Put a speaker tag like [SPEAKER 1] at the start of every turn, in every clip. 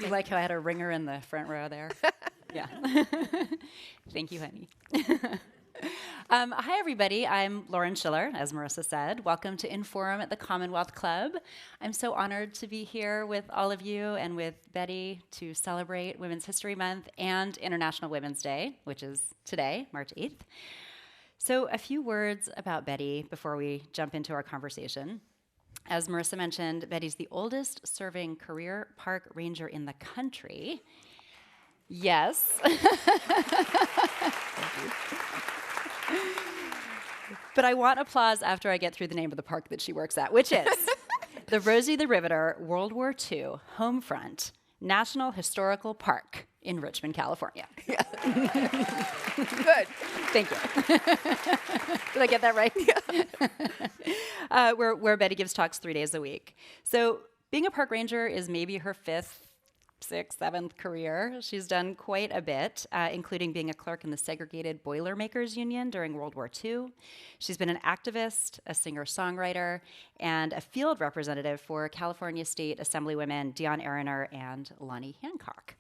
[SPEAKER 1] You like how I had a ringer in the front row there? Yeah. Thank you, honey. Hi, everybody. I'm Lauren Schiller, as Marissa said. Welcome to INFORUM at the Commonwealth Club. I'm so honored to be here with all of you and with Betty to celebrate Women's History Month and International Women's Day, which is today, March 8th. So a few words about Betty before we jump into our conversation. As Marissa mentioned, Betty's the oldest serving career park ranger in the country. Yes. But I want applause after I get through the name of the park that she works at, which is the Rosie the Riveter World War II Homefront National Historical Park in Richmond, California.
[SPEAKER 2] Yeah. Good.
[SPEAKER 1] Thank you. Did I get that right? Yeah. Where Betty gives talks 3 days a week. So being a park ranger is maybe her fifth, sixth, seventh career. She's done quite a bit, including being a clerk in the Segregated Boilermakers Union during World War II. She's been an activist, a singer-songwriter, and a field representative for California State Assemblywomen Dion Araner and Lonnie Hancock.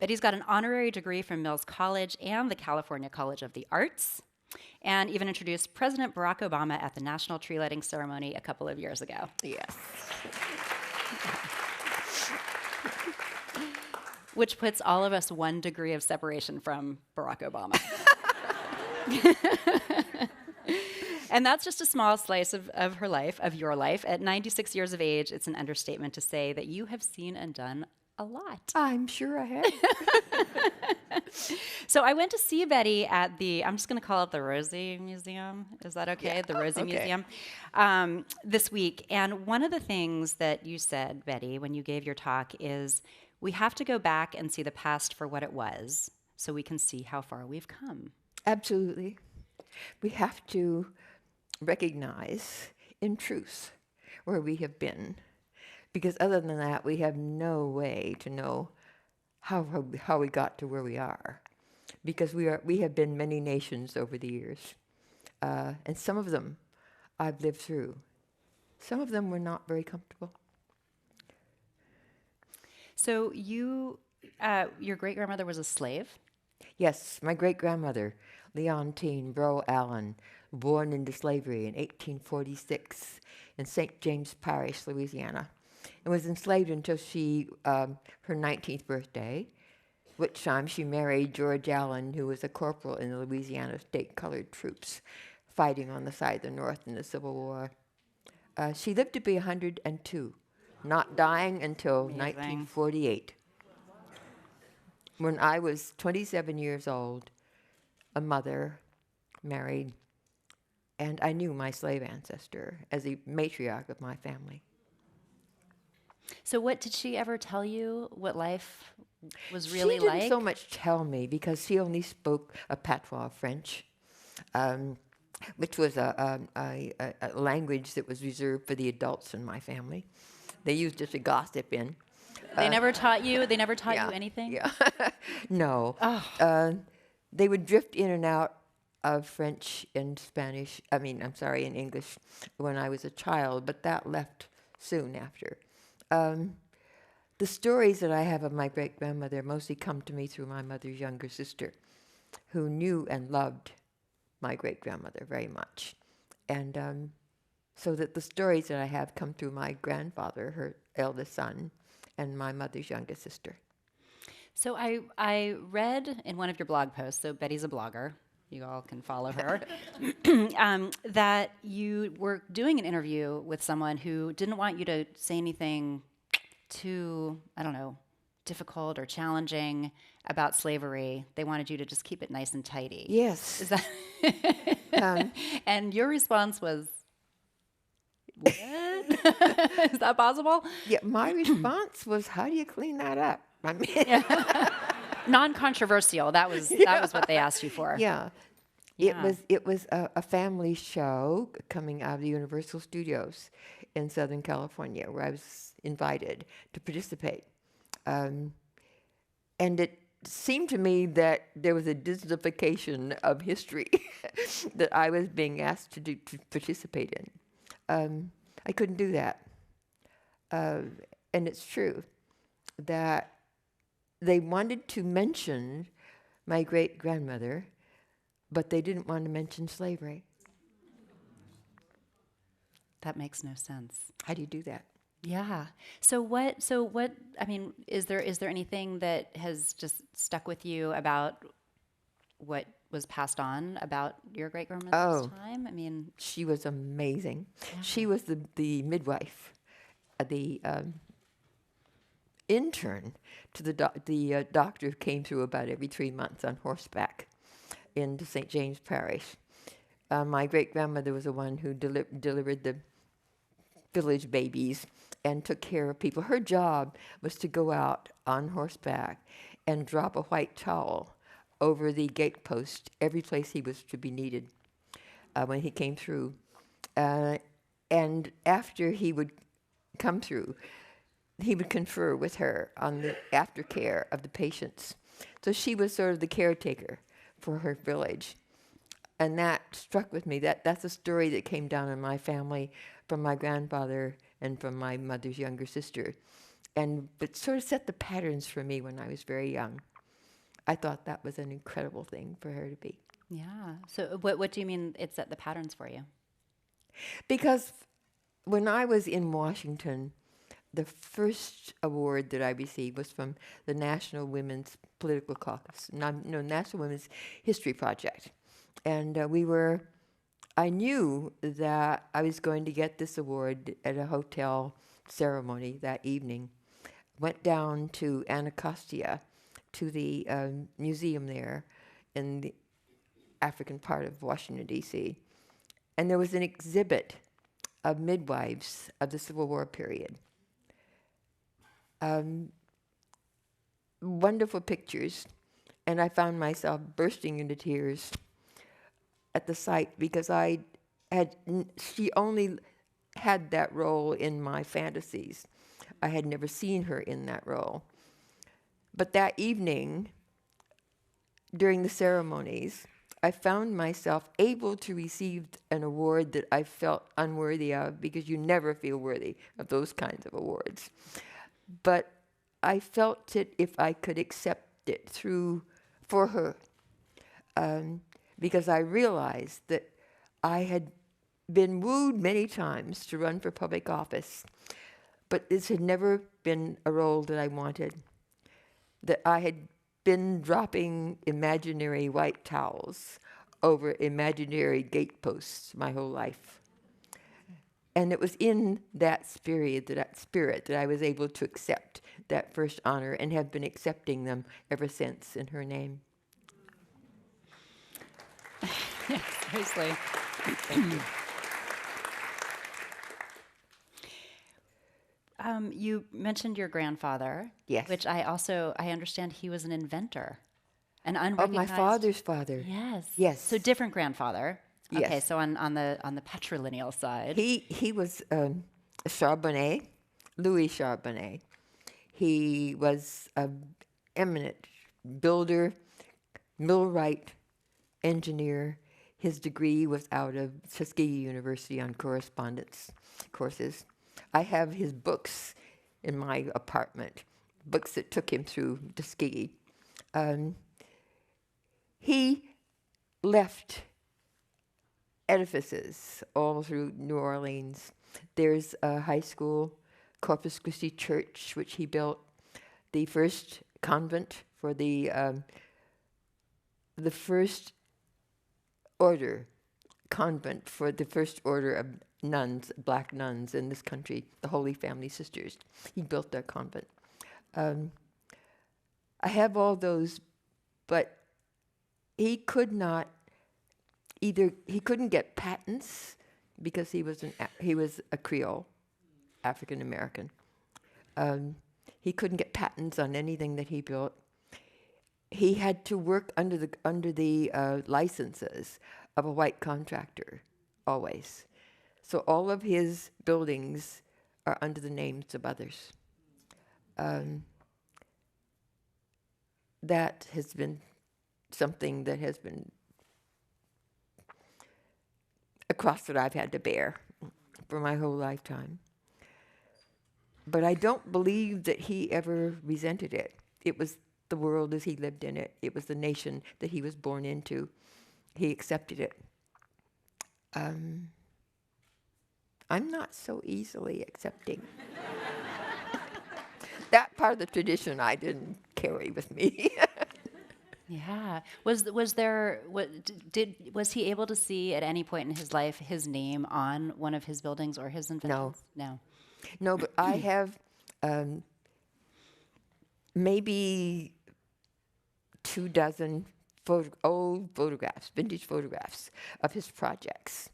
[SPEAKER 1] Betty's got an honorary degree from Mills College and the California College of the Arts, and even introduced President Barack Obama at the National Tree Lighting Ceremony a couple of years ago.
[SPEAKER 2] Yes.
[SPEAKER 1] Which puts all of us 1 degree of separation from Barack Obama. And that's just a small slice of her life, of your life. At 96 years of age, it's an understatement to say that you have seen and done a lot.
[SPEAKER 2] I'm sure I have.
[SPEAKER 1] So I went to see Betty at the, I'm just going to call it the Rosie Museum. Is that okay?
[SPEAKER 2] Yeah.
[SPEAKER 1] The Rosie
[SPEAKER 2] Okay.
[SPEAKER 1] Museum this week. And one of the things that you said, Betty, when you gave your talk is, we have to go back and see the past for what it was so we can see how far we've come.
[SPEAKER 2] Absolutely. We have to recognize in truth where we have been, because other than that, we have no way to know how we got to where we are, because we have been many nations over the years, and some of them I've lived through. Some of them were not very comfortable.
[SPEAKER 1] So your great-grandmother was a slave?
[SPEAKER 2] Yes, my great-grandmother, Leontine Breaux Allen, born into slavery in 1846 in St. James Parish, Louisiana, and was enslaved until her 19th birthday, which time she married George Allen, who was a corporal in the Louisiana State Colored Troops, fighting on the side of the North in the Civil War. She lived to be 102, not dying until
[SPEAKER 1] Amazing.
[SPEAKER 2] 1948. When I was 27 years old, a mother, married, and I knew my slave ancestor as the matriarch of my family.
[SPEAKER 1] So what did she ever tell you what life was really
[SPEAKER 2] She
[SPEAKER 1] like?
[SPEAKER 2] didn't so much tell me, because she only spoke a patois French, which was a language that was reserved for the adults in my family. They used it to gossip in.
[SPEAKER 1] They never taught you? They never taught you anything?
[SPEAKER 2] Yeah. No.
[SPEAKER 1] Oh.
[SPEAKER 2] They would drift in and out of French and in English when I was a child, but that left soon after. The stories that I have of my great-grandmother mostly come to me through my mother's younger sister, who knew and loved my great-grandmother very much. And so that the stories that I have come through my grandfather, her eldest son, and my mother's youngest sister.
[SPEAKER 1] So I read in one of your blog posts, so Betty's a blogger, you all can follow her, that you were doing an interview with someone who didn't want you to say anything too, difficult or challenging about slavery. They wanted you to just keep it nice and tidy.
[SPEAKER 2] Yes.
[SPEAKER 1] Is that and your response was, what? Is that possible?
[SPEAKER 2] Yeah, my response was, how do you clean that up? I mean,
[SPEAKER 1] Non-controversial. That was what they asked you for.
[SPEAKER 2] yeah.
[SPEAKER 1] Yeah.
[SPEAKER 2] It was a family show coming out of the Universal Studios in Southern California, where I was invited to participate. And it seemed to me that there was a Disneyfication of history that I was being asked to participate in. I couldn't do that. And it's true that they wanted to mention my great-grandmother, but they didn't want to mention slavery.
[SPEAKER 1] That makes no sense.
[SPEAKER 2] How do you do that?
[SPEAKER 1] Yeah. So what, I mean, is there anything that has just stuck with you about what was passed on about your great-grandmother's time? I mean,
[SPEAKER 2] She was amazing.
[SPEAKER 1] Yeah.
[SPEAKER 2] She was the midwife, the intern to the doctor who came through about every 3 months on horseback into St. James Parish. My great-grandmother was the one who delivered the village babies and took care of people. Her job was to go out on horseback and drop a white towel over the gatepost every place he was to be needed when he came through. And after he would come through, he would confer with her on the aftercare of the patients. So she was sort of the caretaker for her village. And that struck with me. That's a story that came down in my family from my grandfather and from my mother's younger sister. And it sort of set the patterns for me when I was very young. I thought that was an incredible thing for her to be.
[SPEAKER 1] yeah. So what do you mean it set the patterns for you?
[SPEAKER 2] Because when I was in Washington, the first award that I received was from the National Women's Political Caucus, National Women's History Project. And I knew that I was going to get this award at a hotel ceremony that evening. Went down to Anacostia, to the museum there in the African part of Washington, D.C. And there was an exhibit of midwives of the Civil War period. Wonderful pictures, and I found myself bursting into tears at the sight because she only had that role in my fantasies. I had never seen her in that role. But that evening, during the ceremonies, I found myself able to receive an award that I felt unworthy of, because you never feel worthy of those kinds of awards. But I felt it if I could accept it for her, because I realized that I had been wooed many times to run for public office, but this had never been a role that I wanted, that I had been dropping imaginary white towels over imaginary gateposts my whole life. And it was in that spirit that I was able to accept that first honor, and have been accepting them ever since in her name.
[SPEAKER 1] Yes, seriously.
[SPEAKER 2] Thank you.
[SPEAKER 1] You mentioned your grandfather.
[SPEAKER 2] Yes.
[SPEAKER 1] Which I understand he was an inventor. An
[SPEAKER 2] Of
[SPEAKER 1] unrecognized...
[SPEAKER 2] my father's father.
[SPEAKER 1] Yes.
[SPEAKER 2] Yes.
[SPEAKER 1] So different grandfather.
[SPEAKER 2] Yes.
[SPEAKER 1] Okay, so on the patrilineal side.
[SPEAKER 2] He was Charbonnet, Louis Charbonnet. He was an eminent builder, millwright, engineer. His degree was out of Tuskegee University on correspondence courses. I have his books in my apartment, books that took him through Tuskegee. He left edifices all through New Orleans. There's a high school, Corpus Christi Church, which he built, the first convent for the first order, convent for the first order of nuns, black nuns in this country, the Holy Family Sisters. He built their convent. I have all those, but he couldn't get patents because he was a Creole, African American. He couldn't get patents on anything that he built. He had to work under the licenses of a white contractor, always. So all of his buildings are under the names of others. That has been something that has been a cross that I've had to bear for my whole lifetime. But I don't believe that he ever resented it. It was the world as he lived in it. It was the nation that he was born into. He accepted it. I'm not so easily accepting. That part of the tradition I didn't carry with me.
[SPEAKER 1] Yeah. Was he able to see at any point in his life his name on one of his buildings or his inventions? No.
[SPEAKER 2] No, but I have maybe 24 old photographs, vintage photographs of his projects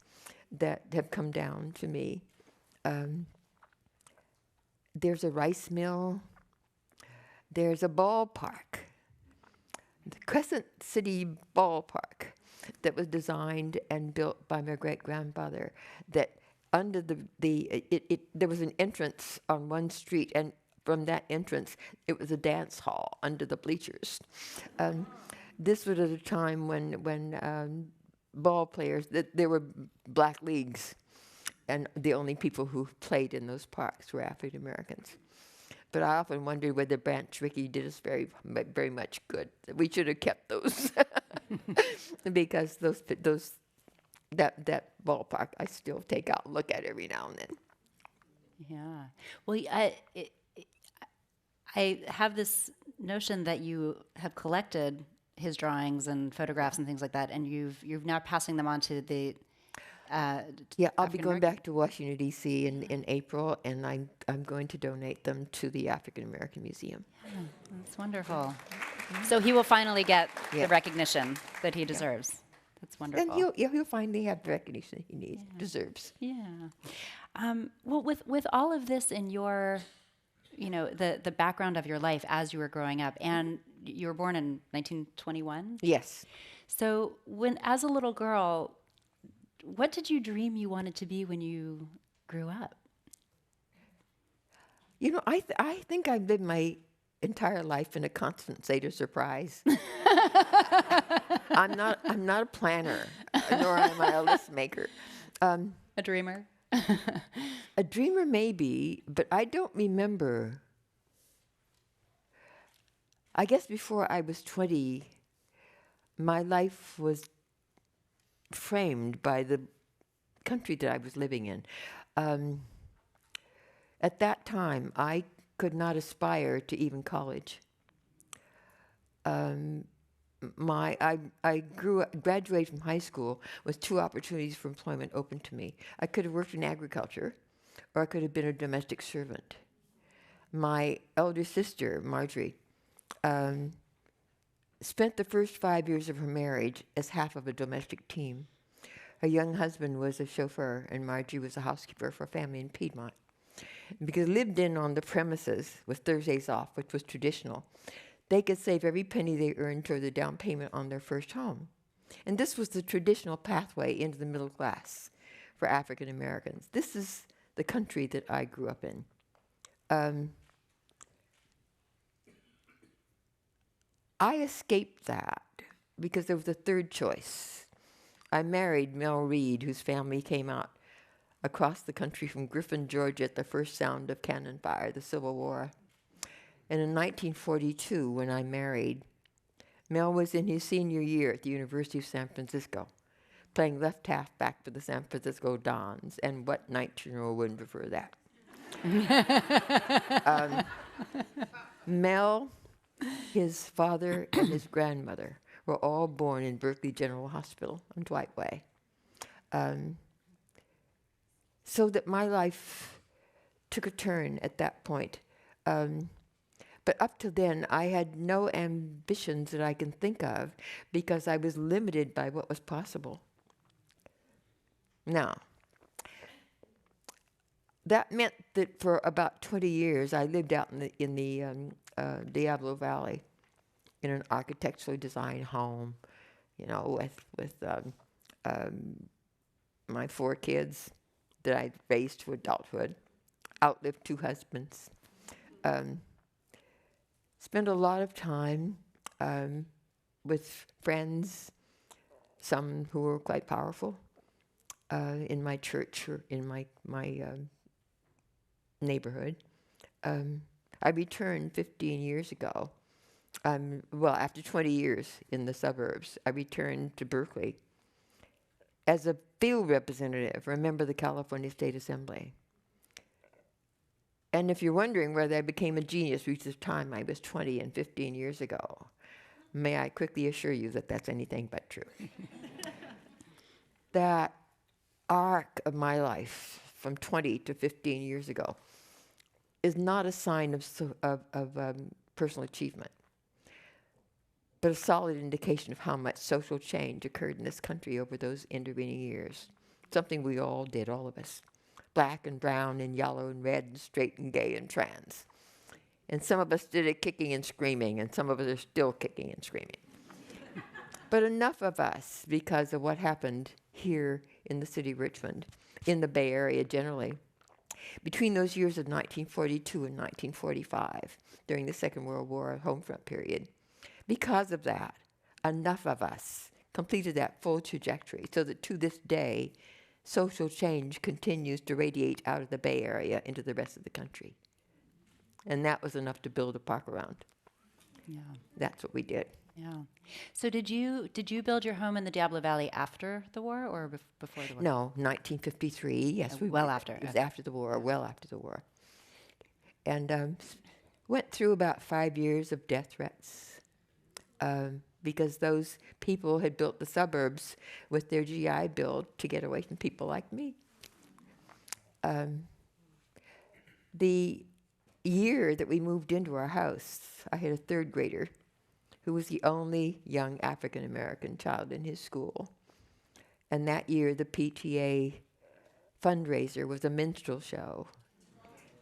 [SPEAKER 2] that have come down to me. There's a rice mill. There's a ballpark, the Crescent City Ballpark, that was designed and built by my great-grandfather. That under there was an entrance on one street, and from that entrance, it was a dance hall under the bleachers. This was at a time when ball players, there were black leagues, and the only people who played in those parks were African Americans. But I often wondered whether Branch Rickey did us very, very much good. We should have kept those because that ballpark I still take out and look at every now and then.
[SPEAKER 1] Yeah. Well, I have this notion that you have collected his drawings and photographs and things like that, and you're now passing them on to the.
[SPEAKER 2] I'll be going back to Washington D.C. in April, and I'm going to donate them to the African American Museum.
[SPEAKER 1] Yeah, that's wonderful. So he will finally get the recognition that he deserves. That's wonderful.
[SPEAKER 2] And he'll finally have the recognition he needs, deserves.
[SPEAKER 1] Yeah. Well, with all of this in your, the background of your life as you were growing up, and you were born in 1921?
[SPEAKER 2] Yes.
[SPEAKER 1] So as a little girl, what did you dream you wanted to be when you grew up?
[SPEAKER 2] I think I've lived my entire life in a constant state of surprise. I'm not a planner, nor am I a list maker.
[SPEAKER 1] A dreamer?
[SPEAKER 2] A dreamer maybe, but I don't remember. I guess before I was 20, my life was framed by the country that I was living in. At that time, I could not aspire to even college. I graduated from high school with 2 opportunities for employment open to me. I could have worked in agriculture, or I could have been a domestic servant. My elder sister, Marjorie, spent the first 5 years of her marriage as half of a domestic team. Her young husband was a chauffeur, and Marjorie was a housekeeper for a family in Piedmont. And because lived in on the premises with Thursdays off, which was traditional, they could save every penny they earned toward the down payment on their first home. And this was the traditional pathway into the middle class for African Americans. This is the country that I grew up in. I escaped that because there was a third choice. I married Mel Reed, whose family came out across the country from Griffin, Georgia, at the first sound of cannon fire, the Civil War. And in 1942, when I married, Mel was in his senior year at the University of San Francisco, playing left halfback for the San Francisco Dons. And what 19-year-old wouldn't prefer that? Mel, his father, and his grandmother were all born in Berkeley General Hospital on WWII. So that my life took a turn at that point. But up to then, I had no ambitions that I can think of because I was limited by what was possible. Now, that meant that for about 20 years, I lived out in the Diablo Valley in an architecturally designed home, with my 4 kids that I raised to adulthood, outlived 2 husbands. Spent a lot of time with friends, some who were quite powerful, in my church or in my neighborhood. I returned 15 years ago. Well, after 20 years in the suburbs, I returned to Berkeley as a field representative, a member of the California State Assembly. And if you're wondering whether I became a genius each of the time I was 20 and 15 years ago, may I quickly assure you that that's anything but true. That arc of my life from 20 to 15 years ago is not a sign of personal achievement, but a solid indication of how much social change occurred in this country over those intervening years. Something we all did, all of us. Black and brown and yellow and red and straight and gay and trans. And some of us did it kicking and screaming, and some of us are still kicking and screaming. But enough of us, because of what happened here in the city of Richmond, in the Bay Area generally, between those years of 1942 and 1945, during the Second World War homefront period. Because of that, enough of us completed that full trajectory so that to this day, social change continues to radiate out of the Bay Area into the rest of the country. And that was enough to build a park around.
[SPEAKER 1] Yeah.
[SPEAKER 2] That's what we did.
[SPEAKER 1] Yeah. So did you build your home in the Diablo Valley after the war or before the war?
[SPEAKER 2] No, 1953. Yes,
[SPEAKER 1] well after.
[SPEAKER 2] It was
[SPEAKER 1] Okay.
[SPEAKER 2] after the war, well after the war. And went through about 5 years of death threats because those people had built the suburbs with their GI Bill to get away from people like me. The year that we moved into our house, I had a third grader who was the only young African-American child in his school. And that year, the PTA fundraiser was a minstrel show.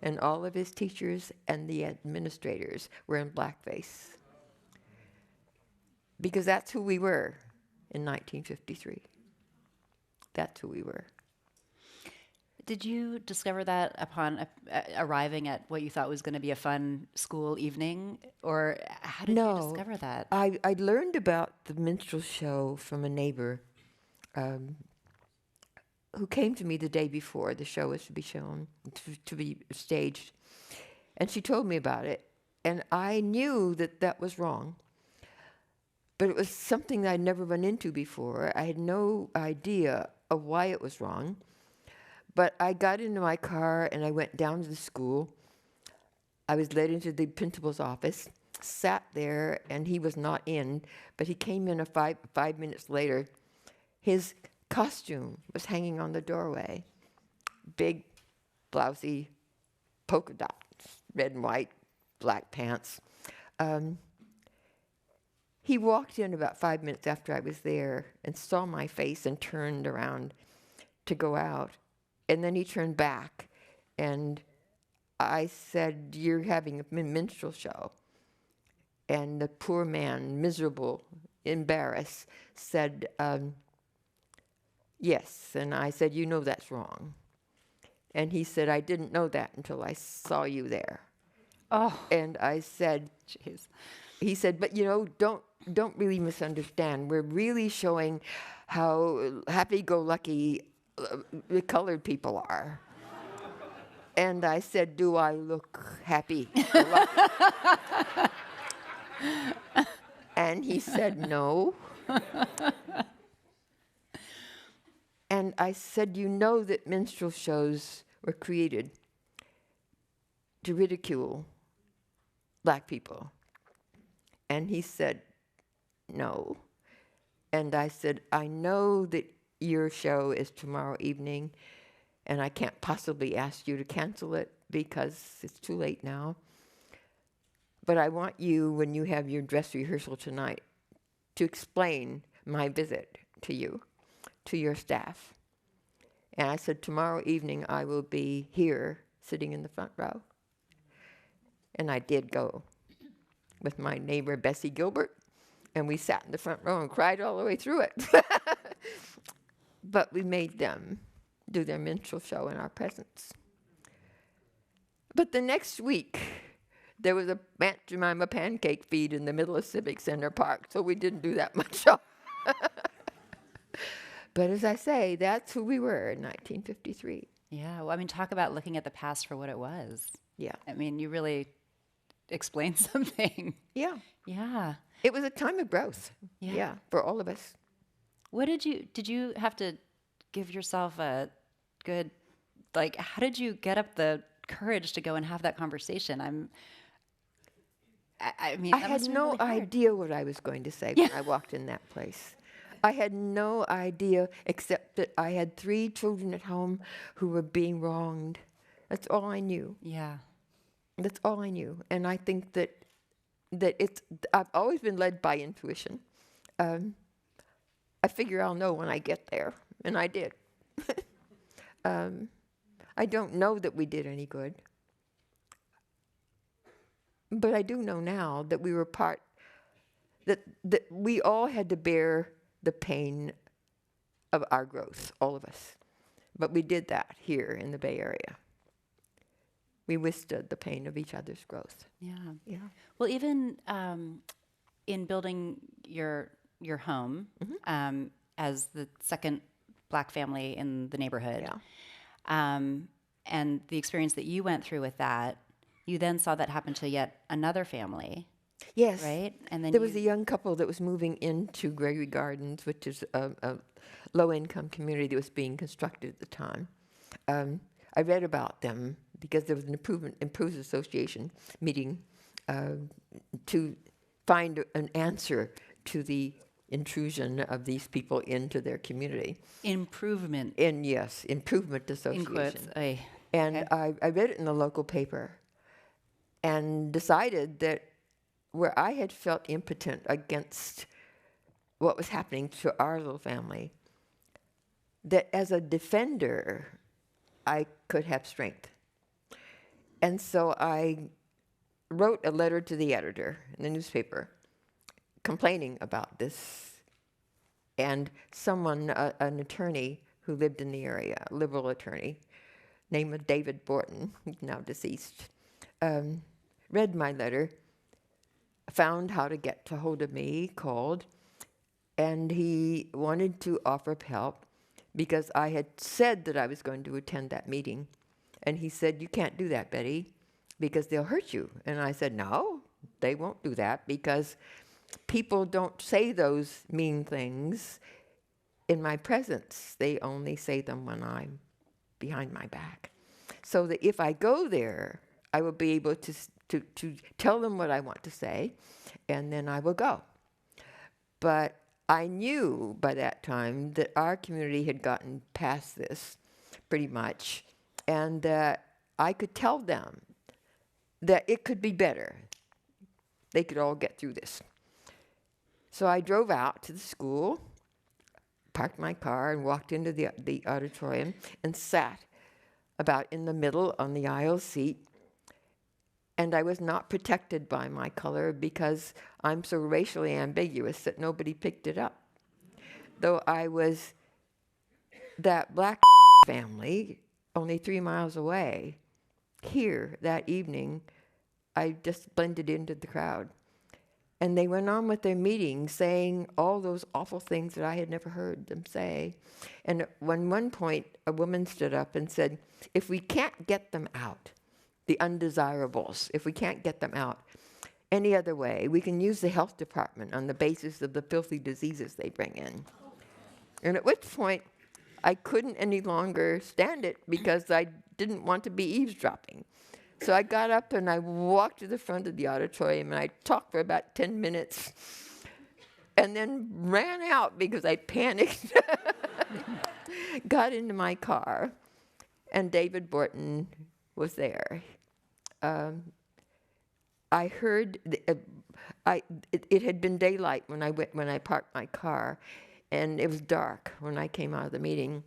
[SPEAKER 2] And all of his teachers and the administrators were in blackface. Because that's who we were in 1953. That's who we were.
[SPEAKER 1] Did you discover that upon arriving at what you thought was going to be a fun school evening? Or how did you discover that?
[SPEAKER 2] I learned about the minstrel show from a neighbor who came to me the day before the show was to be shown, to be staged. And she told me about it. And I knew that that was wrong. But it was something that I'd never run into before. I had no idea of why it was wrong. But I got into my car and I went down to the school. I was led into the principal's office, sat there, and he was not in, but he came in 5 minutes later. His costume was hanging on the doorway. Big, blousy polka dots, red and white, black pants. He walked in about 5 minutes after I was there and saw my face and turned around to go out. And then he turned back, and I said, "You're having a minstrel show." And the poor man, miserable, embarrassed, said, "Yes." And I said, "You know that's wrong." And he said, "I didn't know that until I saw you there."
[SPEAKER 1] Oh.
[SPEAKER 2] And I said,
[SPEAKER 1] Jeez.
[SPEAKER 2] He said, "But you know, don't really misunderstand. We're really showing how happy-go-lucky the colored people are." And I said, "Do I look happy?" And he said, "No." And I said, "You know that minstrel shows were created to ridicule black people." And he said, "No." And I said, "I know that your show is tomorrow evening, and I can't possibly ask you to cancel it because it's too late now. But I want you, when you have your dress rehearsal tonight, to explain my visit to you, to your staff." And I said, "Tomorrow evening I will be here, sitting in the front row." And I did go with my neighbor, Bessie Gilbert, and we sat in the front row and cried all the way through it. But we made them do their minstrel show in our presence. But the next week, there was a Aunt Jemima pancake feed in the middle of Civic Center Park, so we didn't do that much show. But as I say, that's who we were in 1953.
[SPEAKER 1] Yeah. Well, I mean, talk about looking at the past for what it was.
[SPEAKER 2] Yeah.
[SPEAKER 1] I mean, you really explained something.
[SPEAKER 2] Yeah.
[SPEAKER 1] Yeah.
[SPEAKER 2] It was a time of growth.
[SPEAKER 1] Yeah.
[SPEAKER 2] Yeah, for all of us.
[SPEAKER 1] What did you have to give yourself a good, like, how did you get up the courage to go and have that conversation? I mean,
[SPEAKER 2] I
[SPEAKER 1] that
[SPEAKER 2] had
[SPEAKER 1] must have been
[SPEAKER 2] no
[SPEAKER 1] really hard.
[SPEAKER 2] idea what I was going to say
[SPEAKER 1] Yeah.
[SPEAKER 2] when I walked in that place. I had no idea except that I had 3 children at home who were being wronged. That's all I knew.
[SPEAKER 1] Yeah.
[SPEAKER 2] That's all I knew. And I think that I've always been led by intuition. I figure I'll know when I get there, and I did. I don't know that we did any good, but I do know now that we were that we all had to bear the pain of our growth, all of us. But we did that here in the Bay Area. We withstood the pain of each other's growth.
[SPEAKER 1] Yeah.
[SPEAKER 2] Yeah.
[SPEAKER 1] Well, even in building your home as the second Black family in the neighborhood,
[SPEAKER 2] Yeah.
[SPEAKER 1] and the experience that you went through with that, you then saw that happen to yet another family,
[SPEAKER 2] Yes.
[SPEAKER 1] right? And then
[SPEAKER 2] There was a young couple that was moving into Gregory Gardens, which is a low-income community that was being constructed at the time. I read about them because there was an Improved Association meeting to find an answer to the intrusion of these people into their community.
[SPEAKER 1] improvement
[SPEAKER 2] Yes, Improvement
[SPEAKER 1] in
[SPEAKER 2] Association.
[SPEAKER 1] quotes.
[SPEAKER 2] And
[SPEAKER 1] Okay.
[SPEAKER 2] I read it in the local paper and decided that where I had felt impotent against what was happening to our little family, that as a defender, I could have strength. And so I wrote a letter to the editor in the newspaper complaining about this. And someone, an attorney who lived in the area, a liberal attorney, named of David Borton, who's now deceased, read my letter, found how to get to hold of me, called, and he wanted to offer help because I had said that I was going to attend that meeting. And he said, "You can't do that, Betty, because they'll hurt you." And I said, "No, they won't do that because people don't say those mean things in my presence. They only say them when I'm behind my back. So that if I go there, I will be able to tell them what I want to say, and then I will go." But I knew by that time that our community had gotten past this pretty much, and that I could tell them that it could be better. They could all get through this. So I drove out to the school, parked my car, and walked into the auditorium and sat about in the middle on the aisle seat. And I was not protected by my color because I'm so racially ambiguous that nobody picked it up. Though I was that Black family only 3 miles away, here that evening, I just blended into the crowd. And they went on with their meeting saying all those awful things that I had never heard them say. And at one point, a woman stood up and said, "If we can't get them out, the undesirables, if we can't get them out any other way, we can use the health department on the basis of the filthy diseases they bring in." And at which point, I couldn't any longer stand it because I didn't want to be eavesdropping. So I got up and I walked to the front of the auditorium and I talked for about 10 minutes and then ran out because I panicked. Got into my car and David Borton was there. I heard, it had been daylight when I parked my car, and it was dark when I came out of the meeting,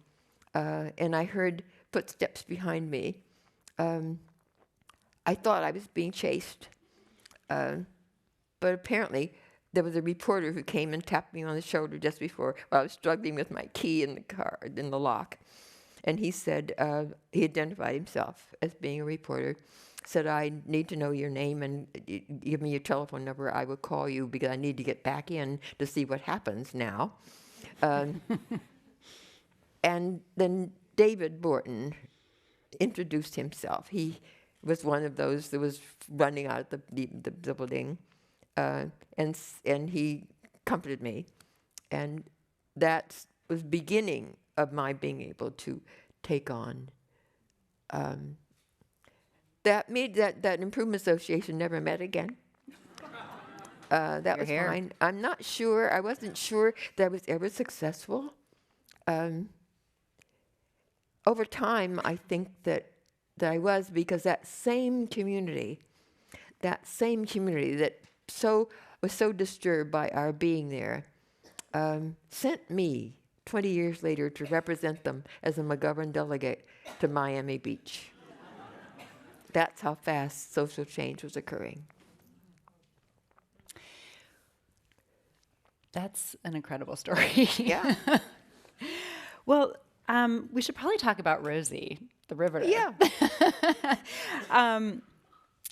[SPEAKER 2] and I heard footsteps behind me. I thought I was being chased, but apparently there was a reporter who came and tapped me on the shoulder just before while I was struggling with my key in the car, in the lock. And he said, he identified himself as being a reporter, said, "I need to know your name and give me your telephone number. I will call you because I need to get back in to see what happens now." And then David Borton introduced himself. He was one of those that was running out of the building, and he comforted me, and that was beginning of my being able to take on. That improvement association never met again. That
[SPEAKER 1] You're
[SPEAKER 2] was
[SPEAKER 1] here.
[SPEAKER 2] fine. I'm not sure. I wasn't sure that I was ever successful. Over time, I think that I was, because that same community that was so disturbed by our being there, sent me 20 years later to represent them as a McGovern delegate to Miami Beach. That's how fast social change was occurring.
[SPEAKER 1] That's an incredible story.
[SPEAKER 2] Yeah.
[SPEAKER 1] Well, we should probably talk about Rosie the Riveter.
[SPEAKER 2] Yeah.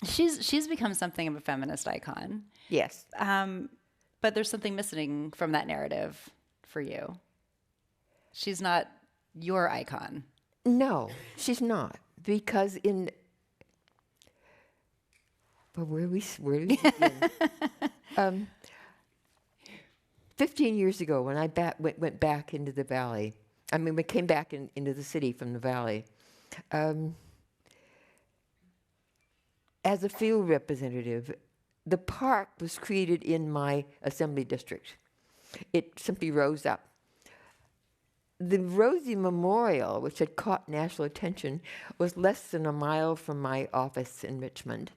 [SPEAKER 1] She's become something of a feminist icon.
[SPEAKER 2] Yes.
[SPEAKER 1] But there's something missing from that narrative for you. She's not your icon.
[SPEAKER 2] No, she's not, because where do we begin? 15 years ago, when I went back into the valley, we came back into the city from the valley, as a field representative, the park was created in my assembly district. It simply rose up. The Rosie Memorial, which had caught national attention, was less than a mile from my office in Richmond.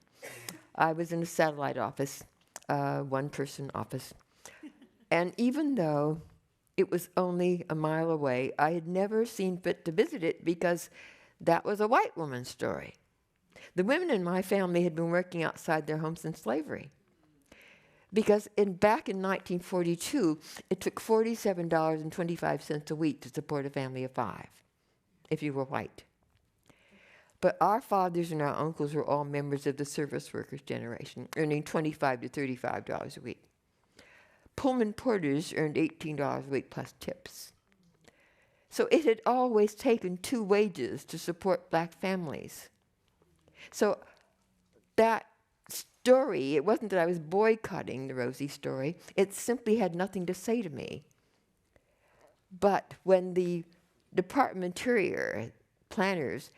[SPEAKER 2] I was in a satellite office, one-person office. And even though it was only a mile away, I had never seen fit to visit it because that was a white woman's story. The women in my family had been working outside their homes in slavery. Because back in 1942, it took $47.25 a week to support a family of 5, if you were white. But our fathers and our uncles were all members of the service workers generation, earning $25 to $35 a week. Pullman porters earned $18 a week plus tips. So it had always taken 2 wages to support black families. So that story, it wasn't that I was boycotting the Rosie story, it simply had nothing to say to me. But when the Department of Interior planners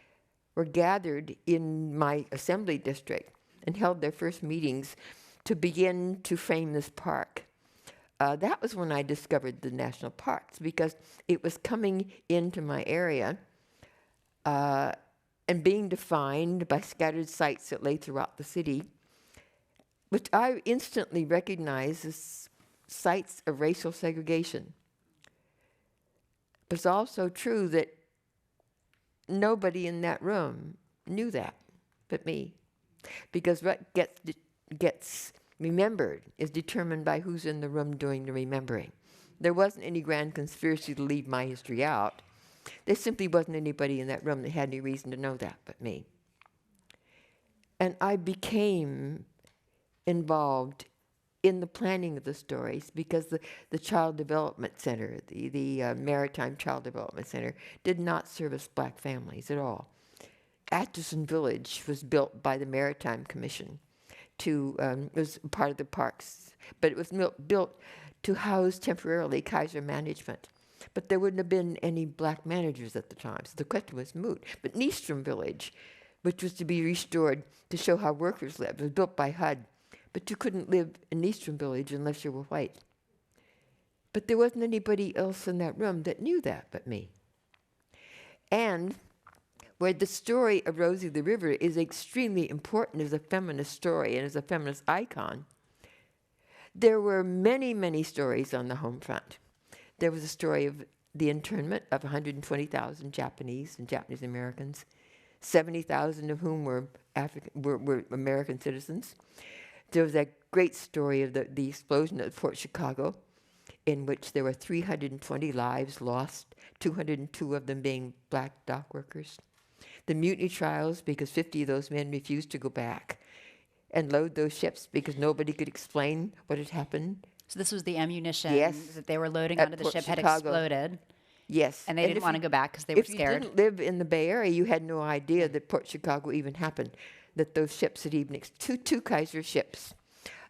[SPEAKER 2] were gathered in my assembly district and held their first meetings to begin to frame this park, that was when I discovered the national parks, because it was coming into my area and being defined by scattered sites that lay throughout the city, which I instantly recognized as sites of racial segregation. But it's also true that nobody in that room knew that but me, because what gets remembered is determined by who's in the room doing the remembering. There wasn't any grand conspiracy to leave my history out. There simply wasn't anybody in that room that had any reason to know that but me. And I became involved in the planning of the stories because the Child Development Center, the Maritime Child Development Center, did not service black families at all. Atchison Village was built by the Maritime Commission. It was part of the parks, but it was built to house temporarily Kaiser management. But there wouldn't have been any black managers at the time, so the question was moot. But Nystrom Village, which was to be restored to show how workers lived, was built by HUD. But you couldn't live in Nystrom Village unless you were white. But there wasn't anybody else in that room that knew that but me. And where the story of Rosie the Riveter is extremely important as a feminist story and as a feminist icon, there were many, many stories on the home front. There was a story of the internment of 120,000 Japanese and Japanese Americans, 70,000 of whom were American citizens. There was that great story of the explosion at Fort Chicago, in which there were 320 lives lost, 202 of them being black dock workers. The mutiny trials, because 50 of those men refused to go back and load those ships because nobody could explain what had happened.
[SPEAKER 1] So this was the ammunition that they were loading
[SPEAKER 2] At
[SPEAKER 1] onto the
[SPEAKER 2] Port
[SPEAKER 1] ship had
[SPEAKER 2] Chicago.
[SPEAKER 1] exploded.
[SPEAKER 2] Yes.
[SPEAKER 1] And they didn't want to go back because they were scared.
[SPEAKER 2] If you didn't live in the Bay Area, you had no idea that Port Chicago even happened. that those ships had even, two Kaiser ships.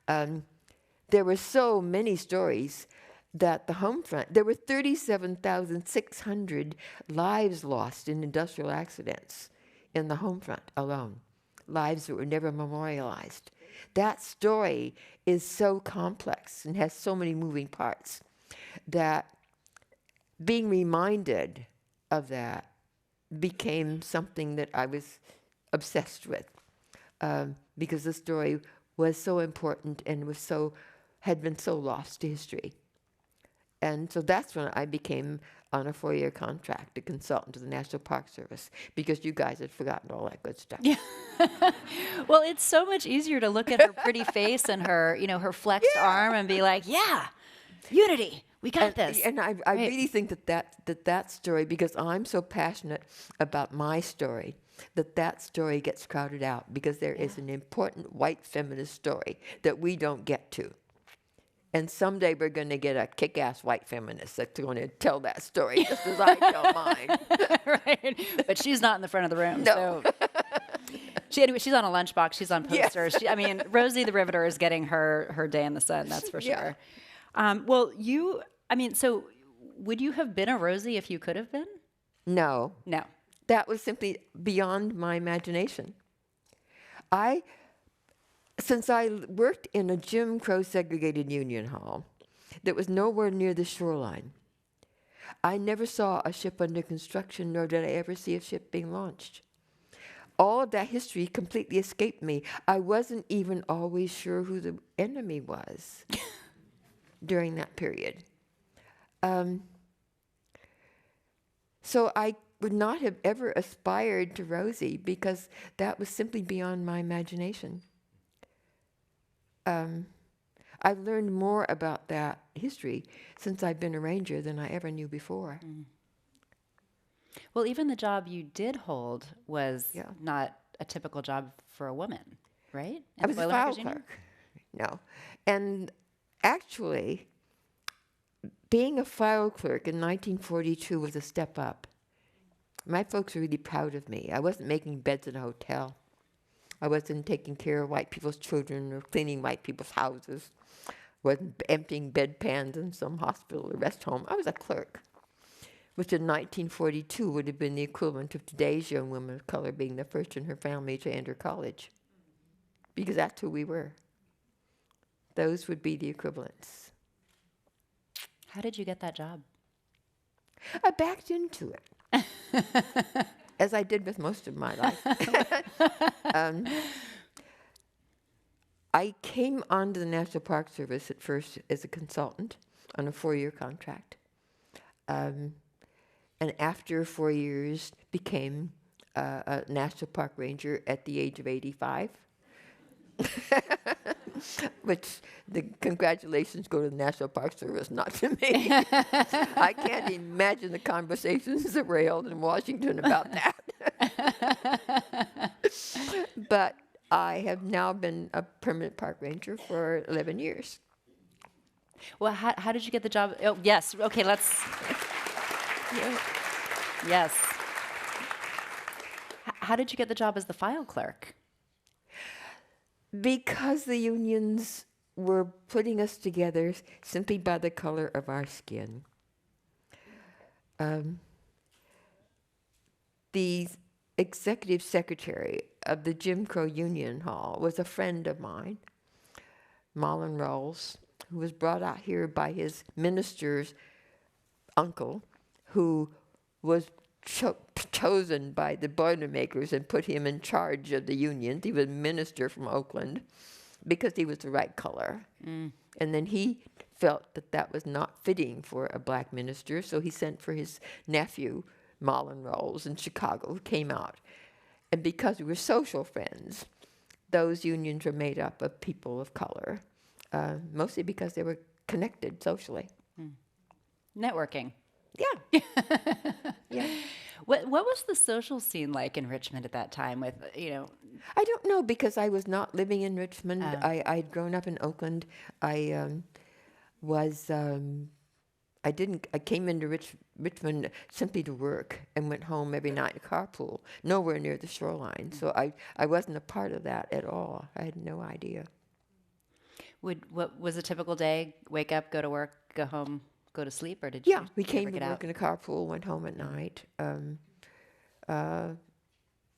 [SPEAKER 2] There were so many stories that the home front, there were 37,600 lives lost in industrial accidents in the home front alone, lives that were never memorialized. That story is so complex and has so many moving parts that being reminded of that became something that I was obsessed with, because the story was so important and had been so lost to history. And so that's when I became, on a 4-year contract, a consultant to the National Park Service, because you guys had forgotten all that good stuff.
[SPEAKER 1] Yeah. Well, it's so much easier to look at her pretty face and her, her flexed arm and be like, yeah, unity, we got this.
[SPEAKER 2] And I really think that story, because I'm so passionate about my story, that story gets crowded out, because there is an important white feminist story that we don't get to. And someday we're going to get a kick-ass white feminist that's going to tell that story just as I tell mine.
[SPEAKER 1] Right. But she's not in the front of the room.
[SPEAKER 2] No.
[SPEAKER 1] So she's on a lunchbox. She's on posters.
[SPEAKER 2] Yes.
[SPEAKER 1] Rosie the Riveter is getting her day in the sun, that's for sure. Well, so would you have been a Rosie if you could have been?
[SPEAKER 2] No.
[SPEAKER 1] No.
[SPEAKER 2] That was simply beyond my imagination. Since I worked in a Jim Crow segregated union hall that was nowhere near the shoreline, I never saw a ship under construction, nor did I ever see a ship being launched. All of that history completely escaped me. I wasn't even always sure who the enemy was during that period. So I would not have ever aspired to Rosie, because that was simply beyond my imagination. I've learned more about that history since I've been a ranger than I ever knew before.
[SPEAKER 1] Mm. Well, even the job you did hold was not a typical job for a woman, right?
[SPEAKER 2] I was a file clerk. No. And actually, being a file clerk in 1942 was a step up. My folks were really proud of me. I wasn't making beds in a hotel. I wasn't taking care of white people's children or cleaning white people's houses. Wasn't emptying bedpans in some hospital or rest home. I was a clerk, which in 1942 would have been the equivalent of today's young woman of color being the first in her family to enter college, because that's who we were. Those would be the equivalents.
[SPEAKER 1] How did you get that job?
[SPEAKER 2] I backed into it. As I did with most of my life. I came onto the National Park Service at first as a consultant on a 4-year contract. And after 4 years, became a National Park Ranger at the age of 85. Which the congratulations go to the National Park Service, not to me. I can't imagine the conversations that were held in Washington about that. But I have now been a permanent park ranger for 11 years.
[SPEAKER 1] Well, how did you get the job? Oh, yes. Okay, let's. Yes. How did you get the job as the file clerk?
[SPEAKER 2] Because the unions were putting us together simply by the color of our skin. The executive secretary of the Jim Crow Union Hall was a friend of mine, Marlon Rawls, who was brought out here by his minister's uncle, who was chosen by the Boilermakers and put him in charge of the unions. He was a minister from Oakland because he was the right color. Mm. And then he felt that that was not fitting for a black minister, so he sent for his nephew, Marlon Rawls, in Chicago, who came out. And because we were social friends, those unions were made up of people of color, mostly because they were connected socially.
[SPEAKER 1] Mm. Networking.
[SPEAKER 2] Yeah. Yeah.
[SPEAKER 1] What was the social scene like in Richmond at that time with,
[SPEAKER 2] I don't know, because I was not living in Richmond. I'd grown up in Oakland. I came into Richmond simply to work and went home every night in a carpool, nowhere near the shoreline. So I wasn't a part of that at all. I had no idea.
[SPEAKER 1] What was a typical day? Wake up, go to work, go home, go to sleep, or did
[SPEAKER 2] Yeah,
[SPEAKER 1] you
[SPEAKER 2] we
[SPEAKER 1] ever
[SPEAKER 2] came to
[SPEAKER 1] get
[SPEAKER 2] work
[SPEAKER 1] out?
[SPEAKER 2] in a carpool, went home at night.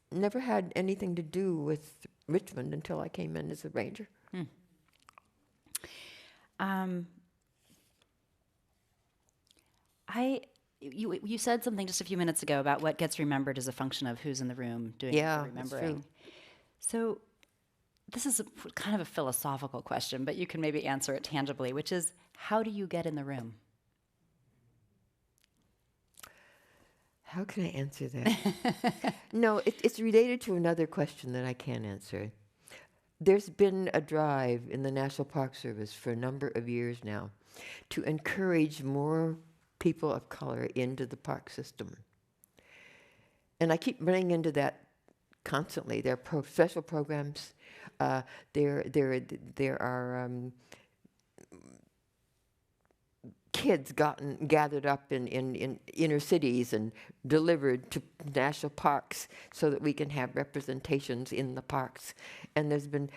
[SPEAKER 2] Never had anything to do with Richmond until I came in as a ranger.
[SPEAKER 1] You said something just a few minutes ago about what gets remembered as a function of who's in the room doing
[SPEAKER 2] Yeah,
[SPEAKER 1] the
[SPEAKER 2] that's
[SPEAKER 1] remembering.
[SPEAKER 2] true.
[SPEAKER 1] So this is kind of a philosophical question, but you can maybe answer it tangibly, which is, how do you get in the room?
[SPEAKER 2] How can I answer that? No, it's related to another question that I can't answer. There's been a drive in the National Park Service for a number of years now to encourage more people of color into the park system. And I keep running into that constantly. There are special programs. There are kids gathered up in inner cities and delivered to national parks so that we can have representations in the parks. And there's been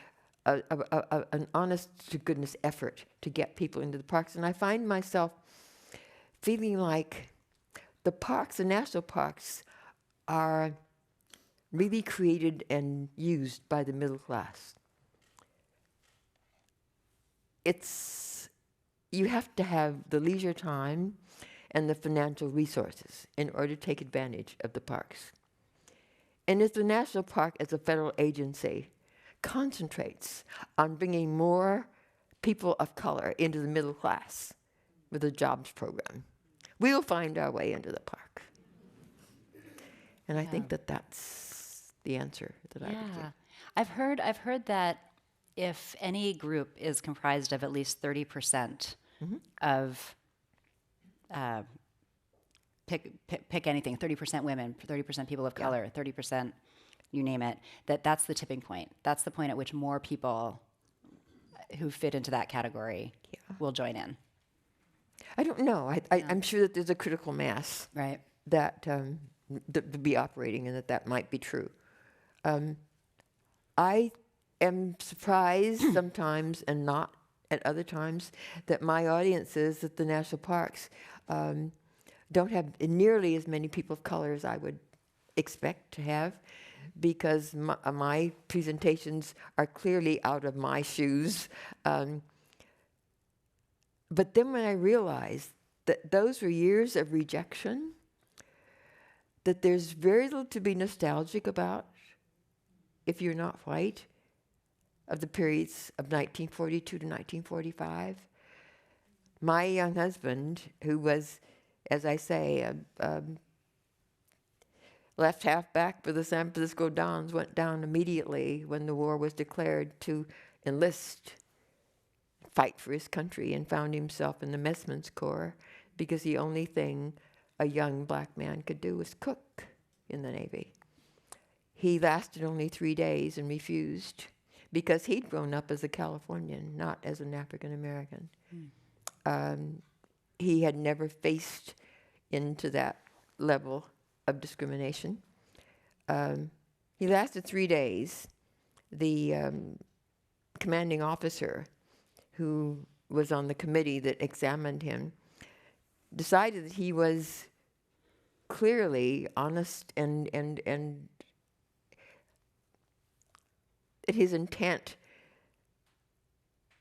[SPEAKER 2] an honest-to-goodness effort to get people into the parks. And I find myself feeling like the parks, the national parks, are really created and used by the middle class. You have to have the leisure time and the financial resources in order to take advantage of the parks. And as the National Park, as a federal agency, concentrates on bringing more people of color into the middle class with a jobs program, we'll find our way into the park. And I think that that's the answer that I would give.
[SPEAKER 1] I've heard that if any group is comprised of at least 30% of pick anything, 30% women, 30% people of color, 30%, you name it, that's the tipping point. That's the point at which more people who fit into that category will join in.
[SPEAKER 2] I don't know. I'm sure that there's a critical mass that would be operating and that might be true. I am surprised sometimes and not at other times that my audiences at the national parks don't have nearly as many people of color as I would expect to have, because my presentations are clearly out of my shoes. But then when I realized that those were years of rejection, that there's very little to be nostalgic about if you're not white, of the periods of 1942 to 1945. My young husband, who was, as I say, left halfback for the San Francisco Dons, went down immediately when the war was declared to enlist, fight for his country, and found himself in the Messman's Corps because the only thing a young black man could do was cook in the Navy. He lasted only 3 days and refused because he'd grown up as a Californian, not as an African American. He had never faced into that level of discrimination. He lasted 3 days. The commanding officer, who was on the committee that examined him, decided that he was clearly honest and that his intent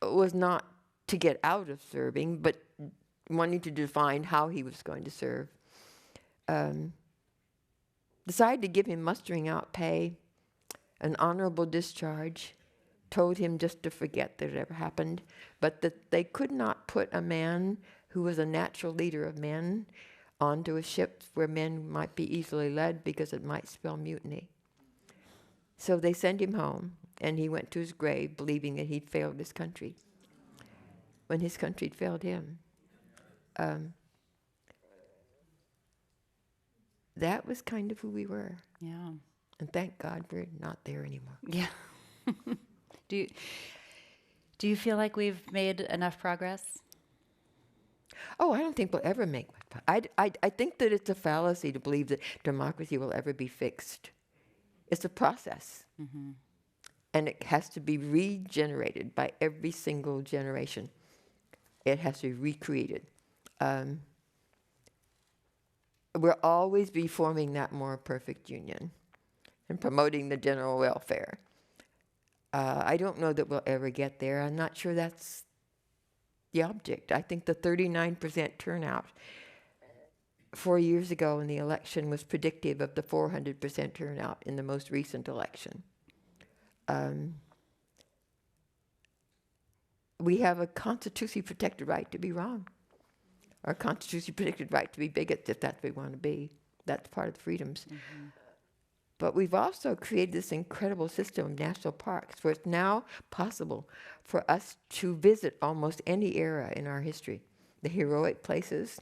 [SPEAKER 2] was not to get out of serving, but wanting to define how he was going to serve. Decided to give him mustering out pay, an honorable discharge, told him just to forget that it ever happened, but that they could not put a man who was a natural leader of men onto a ship where men might be easily led because it might spell mutiny. So they sent him home, and he went to his grave believing that he'd failed his country when his country had failed him. That was kind of who we were.
[SPEAKER 1] Yeah.
[SPEAKER 2] And thank God we're not there anymore.
[SPEAKER 1] Yeah. Do you feel like we've made enough progress?
[SPEAKER 2] Oh, I don't think we'll ever make I think that it's a fallacy to believe that democracy will ever be fixed. It's a process.
[SPEAKER 1] Mm-hmm.
[SPEAKER 2] And it has to be regenerated by every single generation. It has to be recreated. We'll always be forming that more perfect union and promoting the general welfare. I don't know that we'll ever get there. I'm not sure that's the object. I think the 39% turnout 4 years ago in the election was predictive of the 400% turnout in the most recent election. We have a constitutionally protected right to be wrong, or a constitutionally protected right to be bigots if that's what we want to be. That's part of the freedoms. Mm-hmm. But we've also created this incredible system of national parks where it's now possible for us to visit almost any era in our history. The heroic places,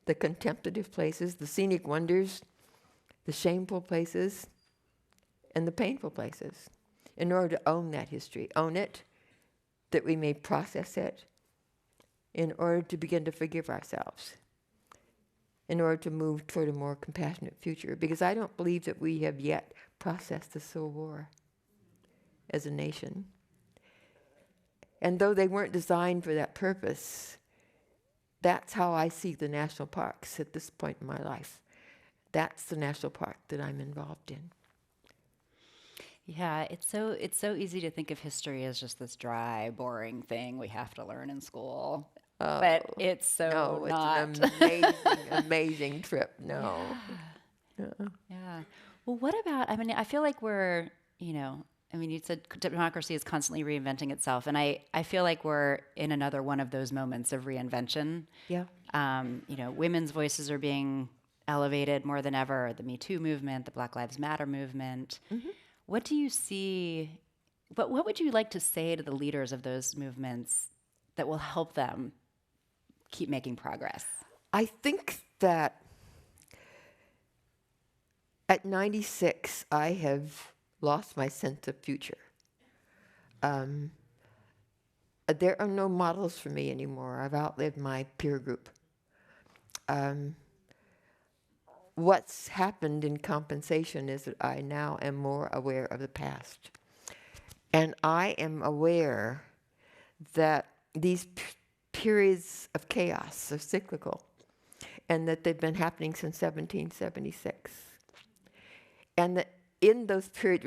[SPEAKER 2] the contemplative places, the scenic wonders, the shameful places, and the painful places, in order to own that history, own it, that we may process it, in order to begin to forgive ourselves, in order to move toward a more compassionate future. Because I don't believe that we have yet processed the Civil War as a nation. And though they weren't designed for that purpose, that's how I see the national parks at this point in my life. That's the national park that I'm involved in.
[SPEAKER 1] Yeah, it's so easy to think of history as just this dry, boring thing we have to learn in school. But it's so not.
[SPEAKER 2] It's an amazing, amazing trip. No.
[SPEAKER 1] Yeah. Yeah. Well, what about, I mean, I feel like we're, you said democracy is constantly reinventing itself. And I feel like we're in another one of those moments of reinvention.
[SPEAKER 2] Yeah.
[SPEAKER 1] Women's voices are being elevated more than ever. The Me Too movement, the Black Lives Matter movement. Mm-hmm. What do you see, what would you like to say to the leaders of those movements that will help them keep making progress?
[SPEAKER 2] I think that at 96, I have lost my sense of future. There are no models for me anymore. I've outlived my peer group. What's happened in compensation is that I now am more aware of the past. And I am aware that these periods of chaos are cyclical, and that they've been happening since 1776. And that in those periods,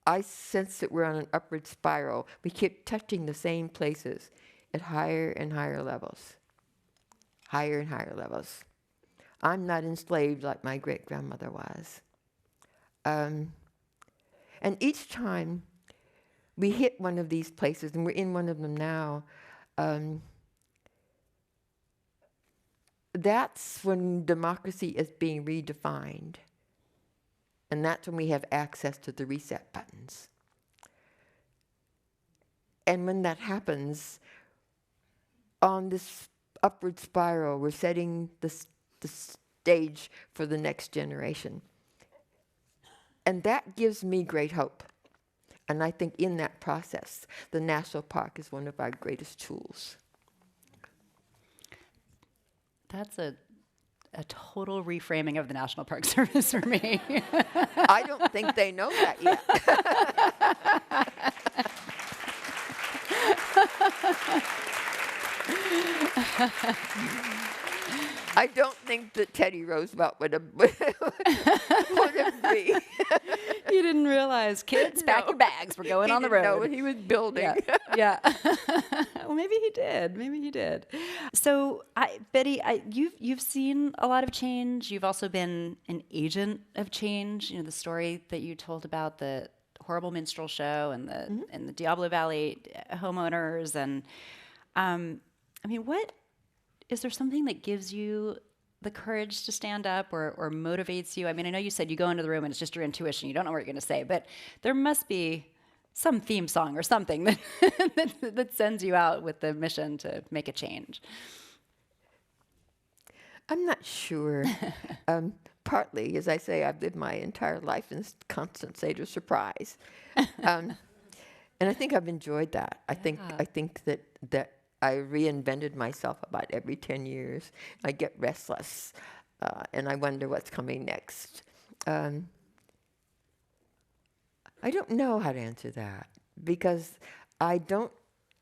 [SPEAKER 2] I sense that we're on an upward spiral. We keep touching the same places at higher and higher levels. Higher and higher levels. I'm not enslaved like my great-grandmother was. And each time we hit one of these places, and we're in one of them now, that's when democracy is being redefined. And that's when we have access to the reset buttons. And when that happens, on this upward spiral, we're setting the stage for the next generation. And that gives me great hope. And I think in that process, the national park is one of our greatest tools.
[SPEAKER 1] That's a total reframing of the National Park Service for me.
[SPEAKER 2] I don't think they know that yet. I don't think that Teddy Roosevelt would have agreed.
[SPEAKER 1] You didn't realize, kids, pack your bags. We're going on the road.
[SPEAKER 2] He didn't know what he was building.
[SPEAKER 1] Yeah. Well, maybe he did. So, Betty, you've seen a lot of change. You've also been an agent of change. The story that you told about the horrible minstrel show and the Diablo Valley homeowners, and what is there something that gives you the courage to stand up or motivates you? I know you said you go into the room and it's just your intuition. You don't know what you're going to say, but there must be some theme song or something that that sends you out with the mission to make a change.
[SPEAKER 2] I'm not sure. Partly, as I say, I've lived my entire life in this constant state of surprise. And I think I've enjoyed that. I think that I reinvented myself about every 10 years. I get restless, and I wonder what's coming next. I don't know how to answer that because I don't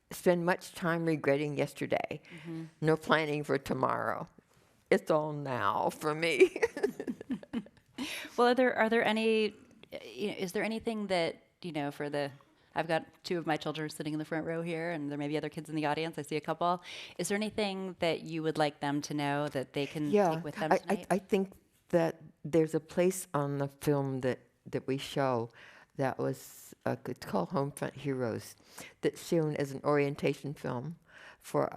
[SPEAKER 2] spend much time regretting yesterday. Mm-hmm. No planning for tomorrow. It's all now for me.
[SPEAKER 1] Well, are there any? Is there anything that for the? I've got 2 of my children sitting in the front row here, and there may be other kids in the audience. I see a couple. Is there anything that you would like them to know that they can take with them tonight?
[SPEAKER 2] I think that there's a place on the film that we show that was, it's called Homefront Heroes, that's shown as an orientation film for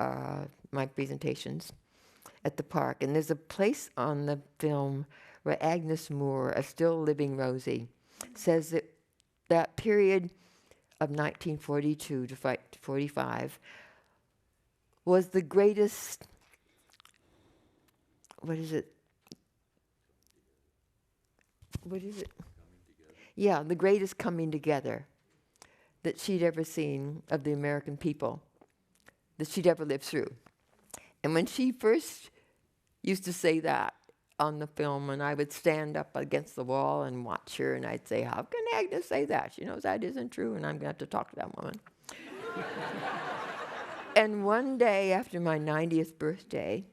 [SPEAKER 2] my presentations at the park. And there's a place on the film where Agnes Moore, a still living Rosie, says that that period of 1942 to 45 was the greatest, what is it? Yeah, the greatest coming together that she'd ever seen of the American people, that she'd ever lived through. And when she first used to say that on the film, and I would stand up against the wall and watch her, and I'd say, how can Agnes say that? She knows that isn't true, and I'm going to have to talk to that woman. And one day after my 90th birthday,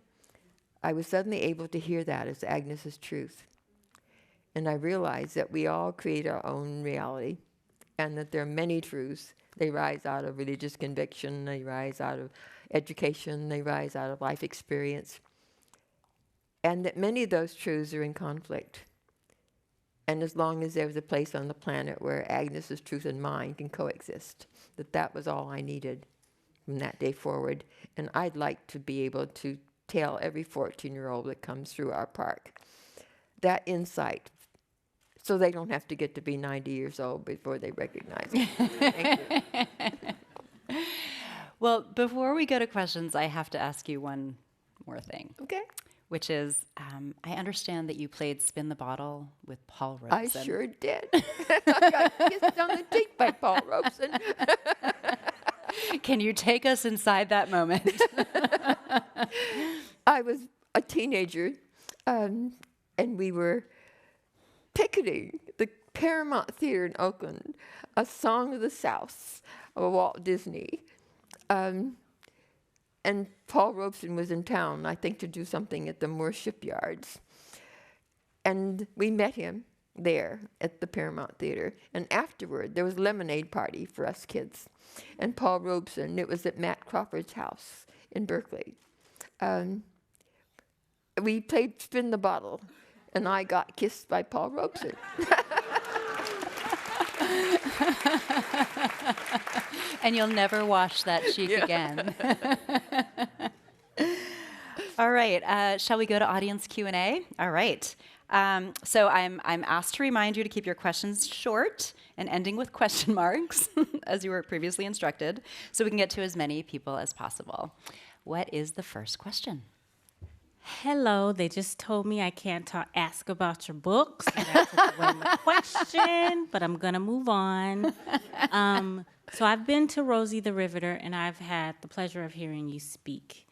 [SPEAKER 2] I was suddenly able to hear that as Agnes's truth. And I realized that we all create our own reality, and that there are many truths. They rise out of religious conviction, they rise out of education, they rise out of life experience. And that many of those truths are in conflict. And as long as there's a place on the planet where Agnes's truth and mine can coexist, that was all I needed from that day forward. And I'd like to be able to tell every 14-year-old that comes through our park that insight, so they don't have to get to be 90 years old before they recognize it. Thank you.
[SPEAKER 1] Well, before we go to questions, I have to ask you one more thing.
[SPEAKER 2] Okay.
[SPEAKER 1] Which is, I understand that you played Spin the Bottle with Paul Robeson.
[SPEAKER 2] I sure did. I got kissed on the cheek by Paul Robeson.
[SPEAKER 1] Can you take us inside that moment?
[SPEAKER 2] I was a teenager, and we were picketing the Paramount Theater in Oakland, A Song of the South of Walt Disney. And Paul Robeson was in town, I think, to do something at the Moore Shipyards. And we met him there at the Paramount Theater. And afterward, there was a lemonade party for us kids. And Paul Robeson, it was at Matt Crawford's house in Berkeley. We played Spin the Bottle, and I got kissed by Paul Robeson.
[SPEAKER 1] And you'll never wash that cheek again. All right. Shall we go to audience Q&A? All right. So I'm asked to remind you to keep your questions short and ending with question marks, as you were previously instructed, so we can get to as many people as possible. What is the first question?
[SPEAKER 3] Hello, they just told me I can't ask about your books. So that took away my question, but I'm going to move on. So I've been to Rosie the Riveter, and I've had the pleasure of hearing you speak.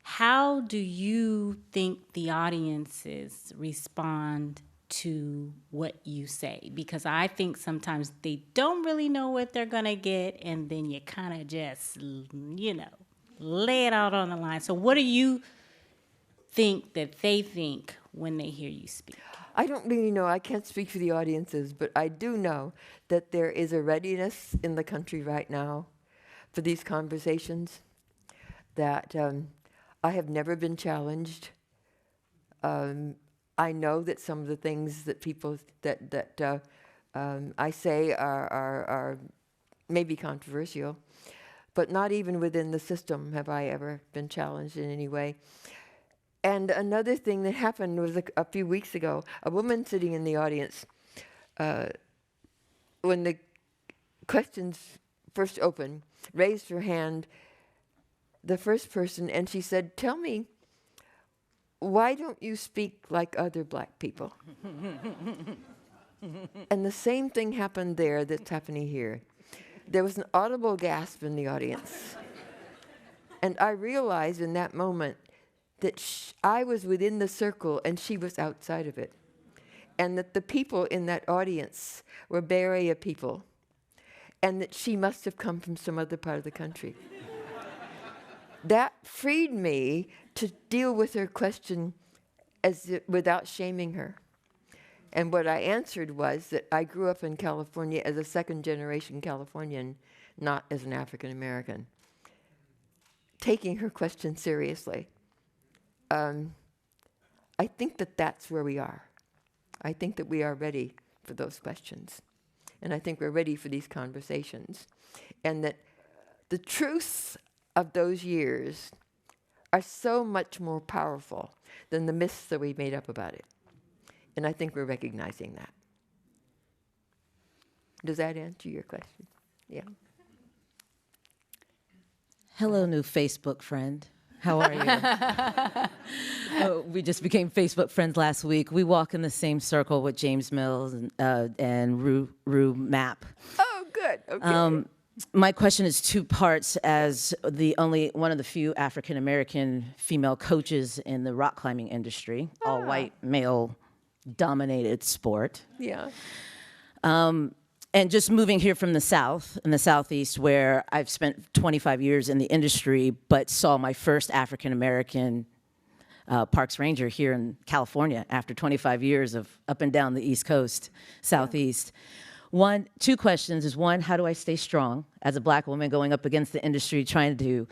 [SPEAKER 3] How do you think the audiences respond to what you say? Because I think sometimes they don't really know what they're going to get, and then you kind of just, lay it out on the line. So what do you think that they think when they hear you speak?
[SPEAKER 2] I don't really know. I can't speak for the audiences, but I do know that there is a readiness in the country right now for these conversations, that I have never been challenged. I know that some of the things that people that I say are maybe controversial, but not even within the system have I ever been challenged in any way. And another thing that happened was a few weeks ago, a woman sitting in the audience, when the questions first opened, raised her hand, the first person, and she said, "Tell me, why don't you speak like other black people?" And the same thing happened there that's happening here. There was an audible gasp in the audience. And I realized in that moment that I was within the circle and she was outside of it. And that the people in that audience were Bay Area people. And that she must have come from some other part of the country. That freed me to deal with her question without shaming her. And what I answered was that I grew up in California as a second-generation Californian, not as an African American. Taking her question seriously. I think that that's where we are. I think that we are ready for those questions. And I think we're ready for these conversations. And that the truths of those years are so much more powerful than the myths that we made up about it. And I think we're recognizing that. Does that answer your question? Yeah.
[SPEAKER 4] Hello, new Facebook friend. How are you? We just became Facebook friends last week. We walk in the same circle with James Mills and Rue Mapp.
[SPEAKER 2] Oh, good. Okay.
[SPEAKER 4] My question is two parts. As the only one of the few African American female coaches in the rock climbing industry, all white, male dominated sport.
[SPEAKER 2] Yeah.
[SPEAKER 4] And just moving here from the South, in the Southeast, where I've spent 25 years in the industry, but saw my first African American parks ranger here in California after 25 years of up and down the East Coast, Southeast. Two questions is one, how do I stay strong as a black woman going up against the industry, trying to do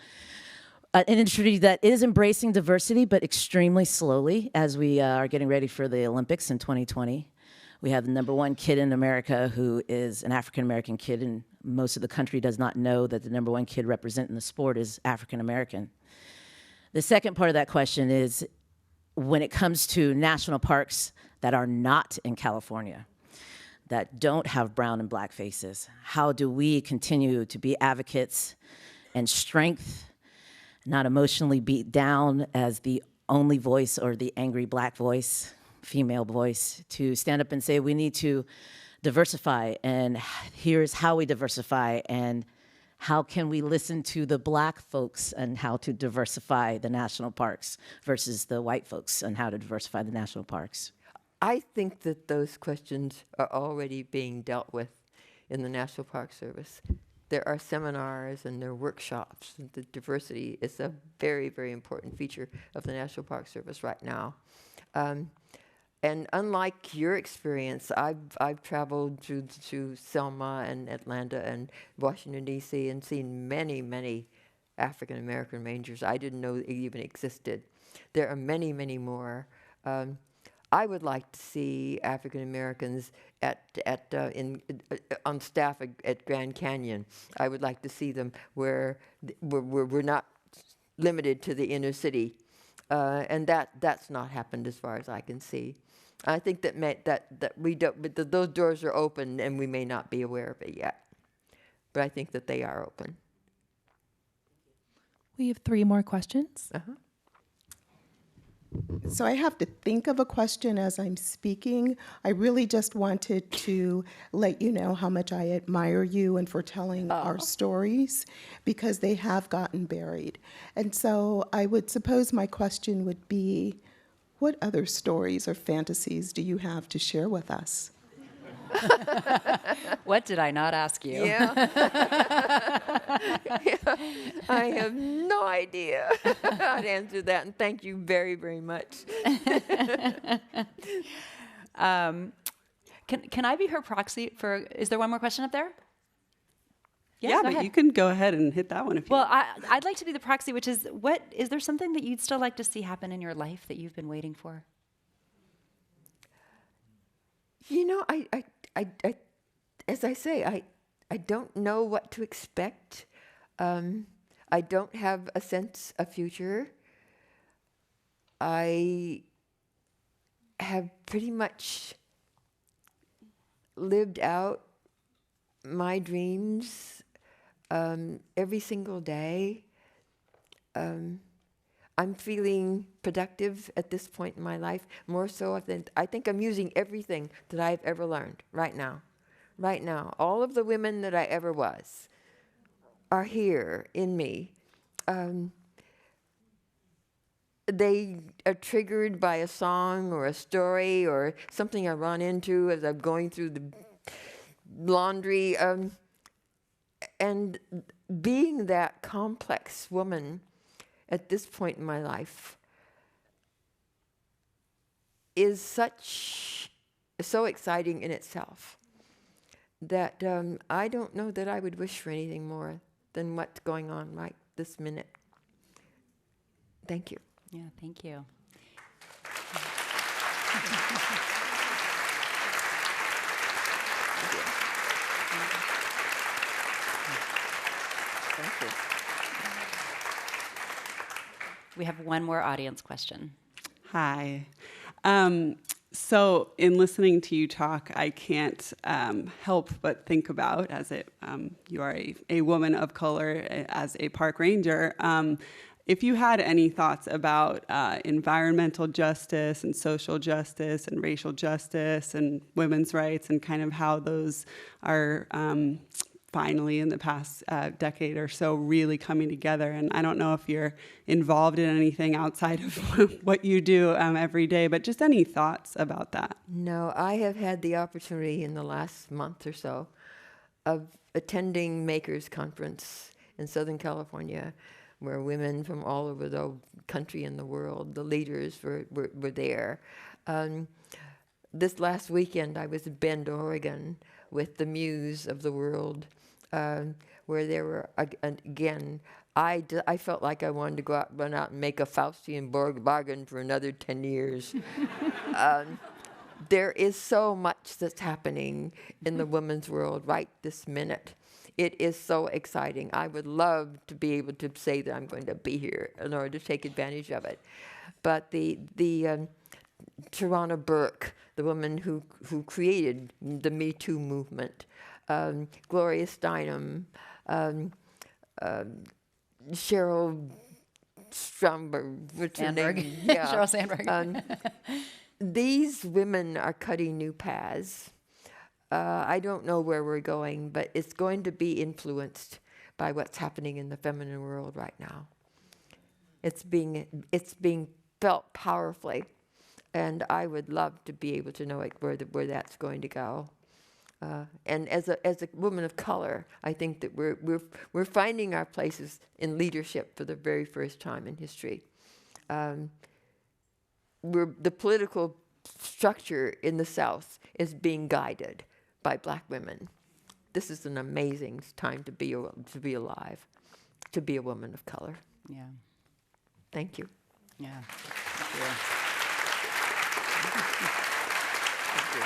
[SPEAKER 4] an industry that is embracing diversity, but extremely slowly as we are getting ready for the Olympics in 2020. We have the #1 kid in America who is an African-American kid, and most of the country does not know that the #1 kid representing the sport is African-American. The second part of that question is, when it comes to national parks that are not in California, that don't have brown and black faces, how do we continue to be advocates and strength, not emotionally beat down as the only voice or the angry black voice, female voice, to stand up and say we need to diversify, and here's how we diversify, and how can we listen to the black folks and how to diversify the national parks versus the white folks and how to diversify the national parks?
[SPEAKER 2] I think that those questions are already being dealt with in the National Park Service. There are seminars and there are workshops. The diversity is a very, very important feature of the National Park Service right now. And unlike your experience, I've traveled to Selma and Atlanta and Washington, D.C. and seen many, many African American rangers I didn't know even existed. There are many, many more. I would like to see African Americans on staff at Grand Canyon. I would like to see them where we're not limited to the inner city, and that's not happened as far as I can see. I think that we don't, but those doors are open, and we may not be aware of it yet. But I think that they are open.
[SPEAKER 5] We have 3 more questions.
[SPEAKER 2] Uh-huh.
[SPEAKER 6] So I have to think of a question as I'm speaking. I really just wanted to let you know how much I admire you and for telling our stories, because they have gotten buried. And so I would suppose my question would be, what other stories or fantasies do you have to share with us?
[SPEAKER 1] What did I not ask you?
[SPEAKER 2] Yeah. I have no idea how to answer that, and thank you very, very much.
[SPEAKER 1] Can I be her proxy for? Is there one more question up there?
[SPEAKER 7] Yeah,
[SPEAKER 1] go
[SPEAKER 7] but
[SPEAKER 1] ahead.
[SPEAKER 7] you can go ahead and hit that one if you
[SPEAKER 1] Well, I'd like to be the proxy, which is, is there something that you'd still like to see happen in your life that you've been waiting for?
[SPEAKER 2] You know, I as I say, I don't know what to expect. I don't have a sense of future. I have pretty much lived out my dreams every single day. I'm feeling productive at this point in my life, more so than I think I'm using everything that I've ever learned right now. Right now, all of the women that I ever was are here in me. they are triggered by a song or a story or something I run into as I'm going through the laundry. And being that complex woman at this point in my life is so exciting in itself that I don't know that I would wish for anything more than what's going on right this minute. Thank you.
[SPEAKER 1] Yeah, thank you.
[SPEAKER 2] Thank you.
[SPEAKER 1] We have one more audience question.
[SPEAKER 7] Hi. So in listening to you talk, I can't help but think about, as you are a woman of color, as a park ranger, if you had any thoughts about environmental justice and social justice and racial justice and women's rights and kind of how those are finally in the past decade or so really coming together. And I don't know if you're involved in anything outside of what you do every day, but just any thoughts about that?
[SPEAKER 2] No, I have had the opportunity in the last month or so of attending Makers Conference in Southern California, where women from all over the country and the world, the leaders were there. This last weekend, I was in Bend, Oregon, with the muse of the world, where there were, again, I felt like I wanted to run out and make a Faustian bargain for another 10 years. There is so much that's happening in the women's world right this minute. It is so exciting. I would love to be able to say that I'm going to be here in order to take advantage of it. But the Tarana Burke, the woman who created the Me Too movement, Gloria Steinem, Sheryl Stromberg, what's her name? Yeah.
[SPEAKER 1] Sheryl Sandberg.
[SPEAKER 2] These women are cutting new paths. I don't know where we're going, but it's going to be influenced by what's happening in the feminine world right now. It's being felt powerfully, and I would love to be able to know where that's going to go. And as a woman of color, I think that we're finding our places in leadership for the very first time in history. The political structure in the South is being guided by black women. This is an amazing time to be alive, to be a woman of color.
[SPEAKER 1] Yeah.
[SPEAKER 2] Thank you.
[SPEAKER 1] Yeah. Thank you.
[SPEAKER 2] Thank you.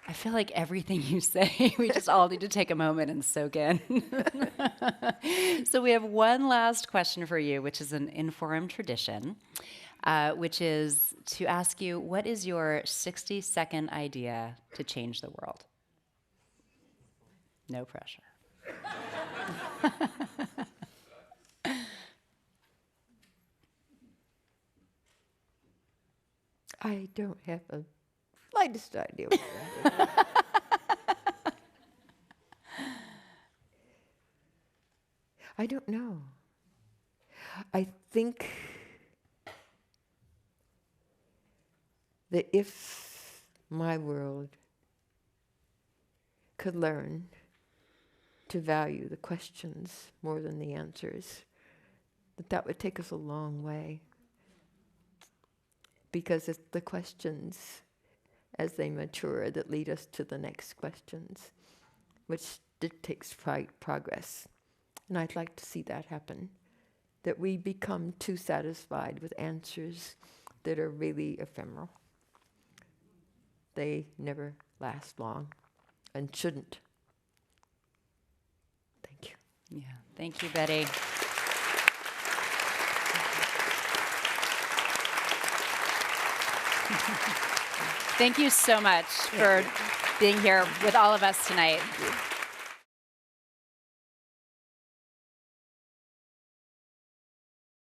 [SPEAKER 1] I feel like everything you say, we just all need to take a moment and soak in. So we have one last question for you, which is an INFORUM tradition, which is to ask you, what is your 60-second idea to change the world? No pressure.
[SPEAKER 2] I don't have a slightest idea what that is. I don't know. I think that if my world could learn to value the questions more than the answers, that would take us a long way. Because it's the questions as they mature that lead us to the next questions, which dictates progress. And I'd like to see that happen, that we become too satisfied with answers that are really ephemeral. They never last long and shouldn't. Thank you.
[SPEAKER 1] Yeah. Thank you, Betty. Thank you so much for being here with all of us tonight.